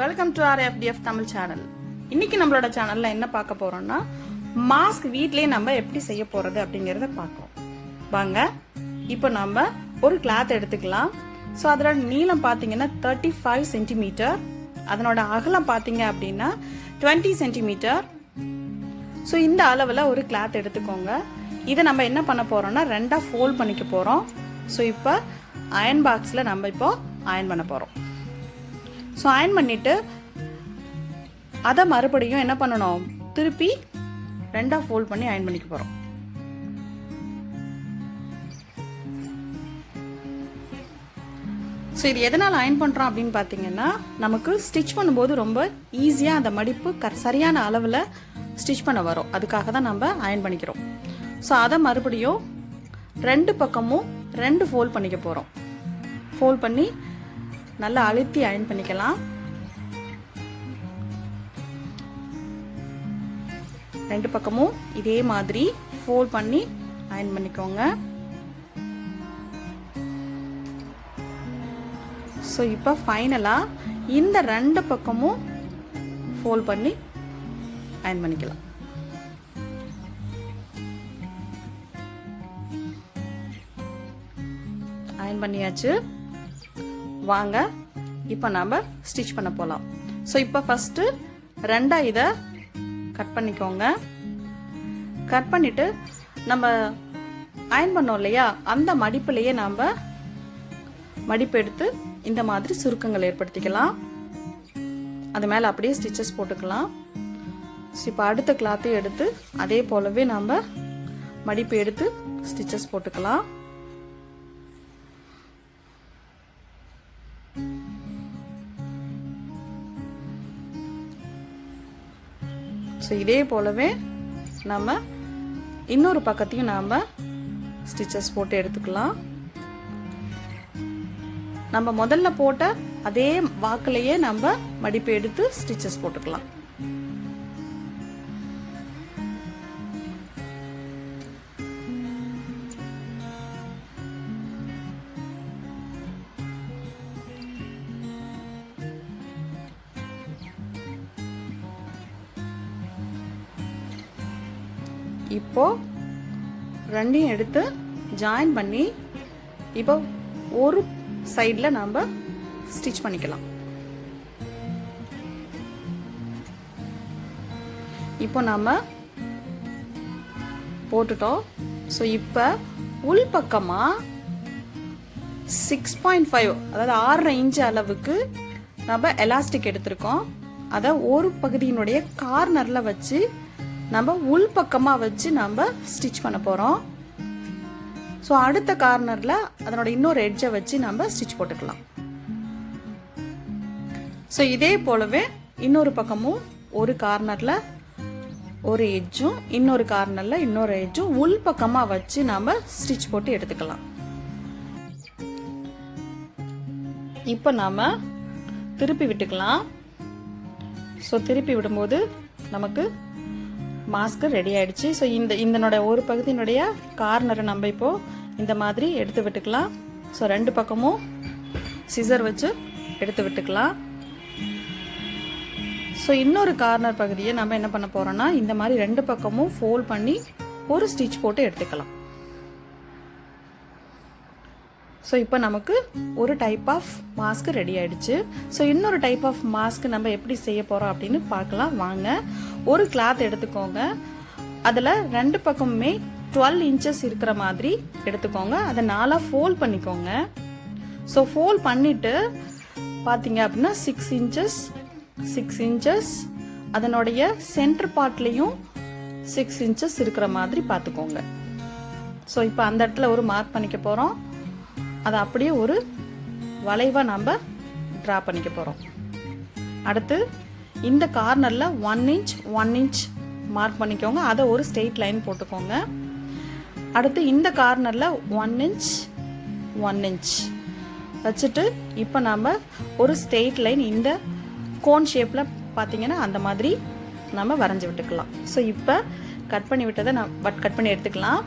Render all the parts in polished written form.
Welcome to our FDF Tamil channel. இன்னைக்கு நம்மளோட சேனல்ல என்ன பார்க்க போறோம்னா மாஸ்க் வீட்லயே நம்ம எப்படி செய்ய போறது அப்படிங்கறத பார்ப்போம். வாங்க இப்போ நம்ம ஒரு கிளாத் எடுத்துக்கலாம். ஸோ அதோட நீளம் பார்த்தீங்கன்னா 35 சென்டிமீட்டர், அதனோட அகலம் பார்த்தீங்க அப்படின்னா 20 சென்டிமீட்டர். ஸோ இந்த அளவில் ஒரு கிளாத் எடுத்துக்கோங்க. இதை நம்ம என்ன பண்ண போறோம்னா ரெண்டா ஃபோல்ட் பண்ணிக்க போறோம். ஸோ இப்போ அயன் பாக்ஸில் நம்ம இப்போ அயன் பண்ண போறோம். ஸோ அயன் பண்ணிட்டு அதை மறுபடியும் என்ன பண்ணணும், திருப்பி ரெண்டா ஃபோல்ட் பண்ணி அயன் பண்ணிக்க போறோம். ஸோ இது எதனால் அயன் பண்ணுறோம் அப்படின்னு பார்த்தீங்கன்னா நமக்கு ஸ்டிச் பண்ணும்போது ரொம்ப ஈஸியாக அந்த மடிப்பு சரியான அளவில் ஸ்டிச் பண்ண வரும். அதுக்காக தான் நம்ம அயன் பண்ணிக்கிறோம். ஸோ அதை மறுபடியும் ரெண்டு பக்கமும் ரெண்டு ஃபோல்ட் பண்ணிக்க போகிறோம். ஃபோல்ட் பண்ணி நல்லா அழுத்தி அயன் பண்ணிக்கலாம். ரெண்டு பக்கமும் இதே மாதிரி ஃபோல்ட் பண்ணி அயன் பண்ணிக்கோங்க. ஸோ இப்போ ஃபைனலாக இந்த ரெண்டு பக்கமும் ஃபோல்ட் பண்ணி அயன் பண்ணிக்கலாம். அயன் பண்ணியாச்சு. வாங்க இப்போ நம்ம ஸ்டிச் பண்ண போகலாம். ஸோ இப்போ ஃபஸ்ட்டு ரெண்டா இதை கட் பண்ணிக்கோங்க. கட் பண்ணிட்டு நம்ம அயன் பண்ணோம் இல்லையா, அந்த மடிப்புலையே நம்ம மடிப்பு எடுத்து இந்த மாதிரி சுருக்கங்கள் ஏற்படுத்திக்கலாம். அது மேலே அப்படியே ஸ்டிச்சஸ் போட்டுக்கலாம். ஸோ இப்போ அடுத்த கிளாத்தையும் எடுத்து அதே போலவே நம்ம மடிப்பு எடுத்து ஸ்டிச்சஸ் போட்டுக்கலாம். ஸோ இதே போலவே நம்ம இன்னொரு பக்கத்தையும் நாம் ஸ்டிச்சஸ் போட்டு எடுத்துக்கலாம். நம்ம முதல்ல போட்ட அதே வாக்கிலேயே நம்ம மடிப்பு எடுத்து ஸ்டிச்சஸ் போட்டுக்கலாம். இப்போ ரெண்டையும் எடுத்து ஜாயின் பண்ணி இப்போ ஒரு சைடில் நம்ம ஸ்டிச் பண்ணிக்கலாம். இப்போ நம்ம போட்டுட்டோம். ஸோ இப்போ உள் பக்கமாக 6.5 அதாவது 6.5 இன்ச்சு அளவுக்கு நம்ம எலாஸ்டிக் எடுத்திருக்கோம். அதை ஒரு பகுதியினுடைய கார்னரில் வச்சு நம்ம உள் பக்கமாக வச்சு நம்ம ஸ்டிச் பண்ண போகிறோம். ஸோ அடுத்த கார்னரில் அதனோட இன்னொரு எட்ஜை வச்சு நம்ம ஸ்டிச் போட்டுக்கலாம். ஸோ இதே போலவே இன்னொரு பக்கமும் ஒரு கார்னரில் ஒரு எட்ஜும் இன்னொரு கார்னரில் இன்னொரு எட்ஜும் உள் பக்கமாக வச்சு நம்ம ஸ்டிச் போட்டு எடுத்துக்கலாம். இப்போ நாம் திருப்பி விட்டுக்கலாம். ஸோ திருப்பி விடும்போது நமக்கு மாஸ்க் ரெடி ஆயிடுச்சு. ஸோ இதனோட ஒரு பகுதியினுடைய கார்னரை நம்ம இப்போ இந்த மாதிரி எடுத்து விட்டுக்கலாம். ஸோ ரெண்டு பக்கமும் சிசர் வச்சு எடுத்து விட்டுக்கலாம். ஸோ இன்னொரு கார்னர் பகுதியை நம்ம என்ன பண்ண போறோம்னா இந்த மாதிரி ரெண்டு பக்கமும் ஃபோல்ட் பண்ணி ஒரு ஸ்டிச் போட்டு எடுத்துக்கலாம். ஸோ இப்போ நமக்கு ஒரு டைப் ஆஃப் மாஸ்க் ரெடி ஆயிடுச்சு. ஸோ இன்னொரு டைப் ஆஃப் மாஸ்க் நம்ம எப்படி செய்ய போகிறோம் அப்படின்னு பார்க்கலாம். வாங்க, ஒரு கிளாத் எடுத்துக்கோங்க. அதில் ரெண்டு பக்கமுமே 12 இன்ச்சஸ் இருக்கிற மாதிரி எடுத்துக்கோங்க. அதை 4 ஃபோல்ட் பண்ணிக்கோங்க. ஸோ ஃபோல்ட் பண்ணிவிட்டு பார்த்தீங்க அப்படின்னா 6 இன்ச்சஸ் அதனுடைய சென்டர் பார்ட்லேயும் 6 இன்ச்சஸ் இருக்கிற மாதிரி பார்த்துக்கோங்க. ஸோ இப்போ அந்த இடத்துல ஒரு மார்க் பண்ணிக்க போகிறோம். அதை அப்படியே ஒரு வளைவாக நம்ம ட்ரா பண்ணிக்க போகிறோம். அடுத்து இந்த கார்னரில் 1 இன்ச் மார்க் பண்ணிக்கோங்க. அதை ஒரு ஸ்ட்ரெயிட் லைன் போட்டுக்கோங்க. அடுத்து இந்த கார்னரில் 1 இன்ச் வச்சுட்டு இப்போ நம்ம ஒரு ஸ்ட்ரெயிட் லைன் இந்த கோன் ஷேப்பில் பார்த்தீங்கன்னா அந்த மாதிரி நம்ம வரைஞ்சி விட்டுக்கலாம். ஸோ இப்போ கட் பண்ணி விட்டதை கட் பண்ணி எடுத்துக்கலாம்.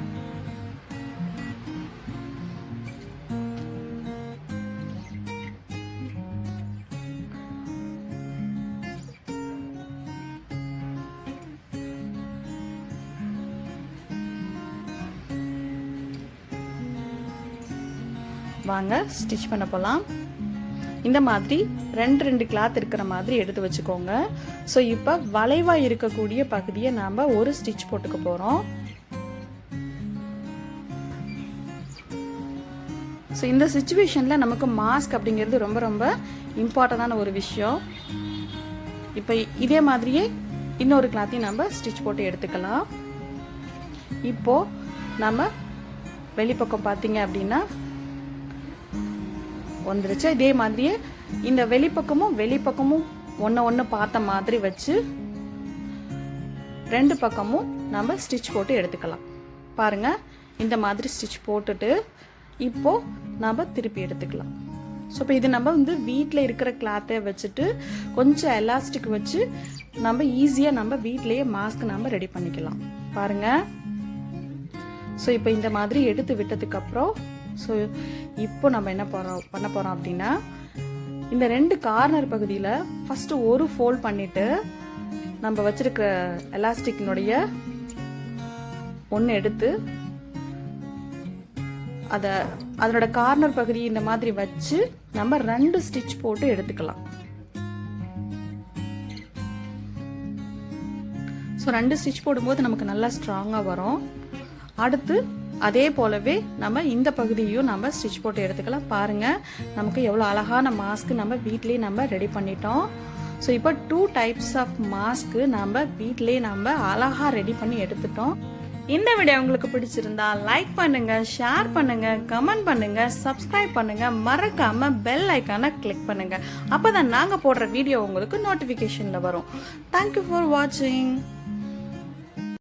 வாங்க ஸ்டிச் பண்ண போகலாம். இந்த மாதிரி 2 கிளாத் இருக்கிற மாதிரி எடுத்து வச்சுக்கோங்க. ஸோ இப்போ வளைவாக இருக்கக்கூடிய பகுதியை நாம் ஒரு ஸ்டிச் போட்டுக்க போகிறோம். ஸோ இந்த சுச்சுவேஷனில் நமக்கு மாஸ்க் அப்படிங்கிறது ரொம்ப ரொம்ப இம்பார்ட்டண்டான ஒரு விஷயம். இப்போ இதே மாதிரியே இன்னொரு கிளாத்தையும் நம்ம ஸ்டிச் போட்டு எடுத்துக்கலாம். இப்போது நம்ம வெளிப்பக்கம் பார்த்தீங்க அப்படின்னா வந்துருச்சு. இதே மாதிரியே இந்த வெளிப்பக்கமும் ஒன்று பார்த்த மாதிரி வச்சு 2 பக்கமும் நம்ம ஸ்டிச் போட்டு எடுத்துக்கலாம். பாருங்க, இந்த மாதிரி ஸ்டிச் போட்டுட்டு இப்போ நம்ம திருப்பி எடுத்துக்கலாம். ஸோ இப்போ இது நம்ம வீட்டில் இருக்கிற கிளாத்தை வச்சுட்டு கொஞ்சம் எலாஸ்டிக் வச்சு நம்ம ஈஸியாக நம்ம வீட்டிலேயே மாஸ்க் நம்ம ரெடி பண்ணிக்கலாம். பாருங்க, ஸோ இப்போ இந்த மாதிரி எடுத்து விட்டதுக்கப்புறம் ஸோ இப்போ நம்ம என்ன பண்ண போகிறோம் அப்படின்னா இந்த 2 கார்னர் பகுதியில் ஃபஸ்ட்டு ஒரு ஃபோல்ட் பண்ணிவிட்டு நம்ம வச்சுருக்க எலாஸ்டிக்னுடைய ஒன்று எடுத்து அதனோட கார்னர் பகுதி இந்த மாதிரி வச்சு நம்ம 2 ஸ்டிச் போட்டு எடுத்துக்கலாம். ஸோ 2 ஸ்டிச் போடும்போது நமக்கு நல்லா ஸ்ட்ராங்காக வரும். அடுத்து அதே போலவே நம்ம இந்த பகுதியையும் நம்ம ஸ்டிச் போட்டு எடுத்துக்கலாம். பாருங்கள், நமக்கு எவ்வளோ அழகான மாஸ்க் நம்ம வீட்லேயே நம்ம ரெடி பண்ணிட்டோம். ஸோ இப்போ 2 டைப்ஸ் ஆஃப் மாஸ்க்கு நம்ம வீட்லேயே நம்ம அழகாக ரெடி பண்ணி எடுத்துட்டோம். இந்த வீடியோ உங்களுக்கு பிடிச்சிருந்தா லைக் பண்ணுங்க, ஷேர் பண்ணுங்க, கமெண்ட் பண்ணுங்க, சப்ஸ்கிரைப் பண்ணுங்க, மறக்காம பெல் ஐக்கானை கிளிக் பண்ணுங்க. அப்பதான் நாங்க போடுற வீடியோ உங்களுக்கு நோட்டிபிகேஷன்ல வரும். தேங்க்யூ ஃபார் வாட்சிங்.